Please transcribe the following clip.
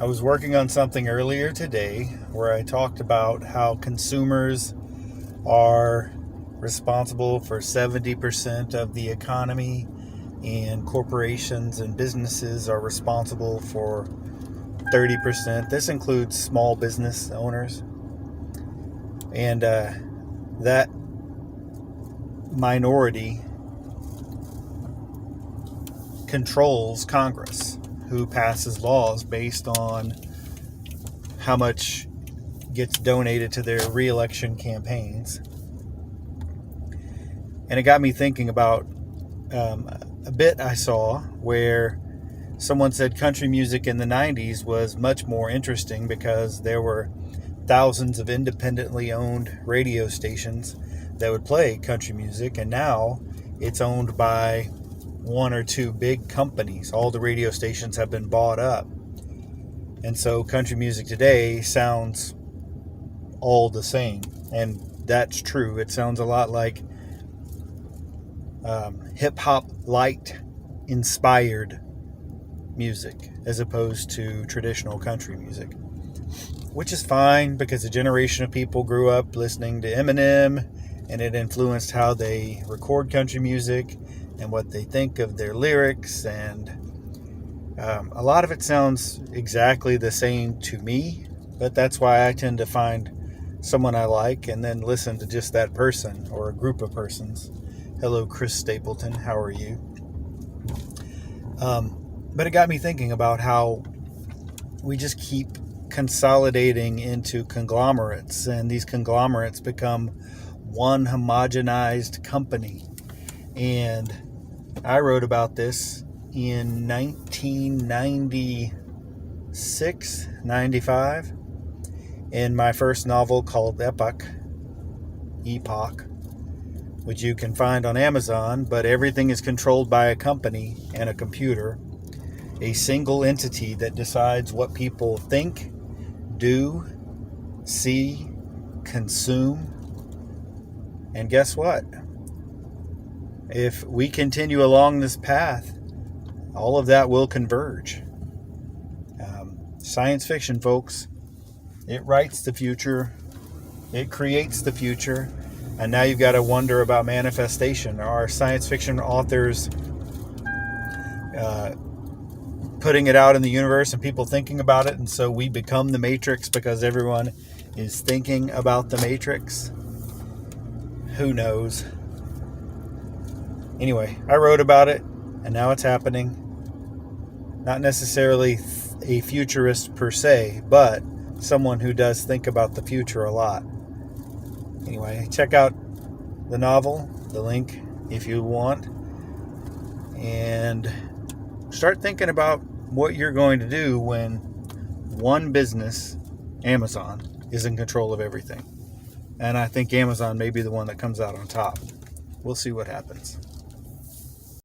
I was working on something earlier today where I talked about how consumers are responsible for 70% of the economy, and corporations and businesses are responsible for 30%. This includes small business owners. And that minority controls Congress, who passes laws based on how much gets donated to their re-election campaigns. And it got me thinking about a bit I saw where someone said country music in the 90s was much more interesting because there were thousands of independently owned radio stations that would play country music, and now it's owned by one or two big companies. All the radio stations have been bought up. And so country music today sounds all the same. And that's true. It sounds a lot like hip-hop light inspired music as opposed to traditional country music, which is fine because a generation of people grew up listening to Eminem, and it influenced how they record country music and what they think of their lyrics. And a lot of it sounds exactly the same to me, but that's why I tend to find someone I like and then listen to just that person or a group of persons. Hello, Chris Stapleton. How are you? But it got me thinking about how we just keep consolidating into conglomerates, and these conglomerates become one homogenized company. And I wrote about this in 1996, 95, in my first novel called Epoch, which you can find on Amazon, but everything is controlled by a company and a computer, a single entity that decides what people think, do, see, consume. And guess what? If we continue along this path, all of that will converge. Science fiction, folks. It writes the future. It creates the future. And now you've got to wonder about manifestation. Are science fiction authors putting it out in the universe and people thinking about it, and so we become the Matrix because everyone is thinking about the Matrix? Who knows? Anyway, I wrote about it, and now it's happening. Not necessarily a futurist per se, but someone who does think about the future a lot. Anyway, check out the novel, the link if you want, and start thinking about what you're going to do when one business, Amazon, is in control of everything. And I think Amazon may be the one that comes out on top. We'll see what happens.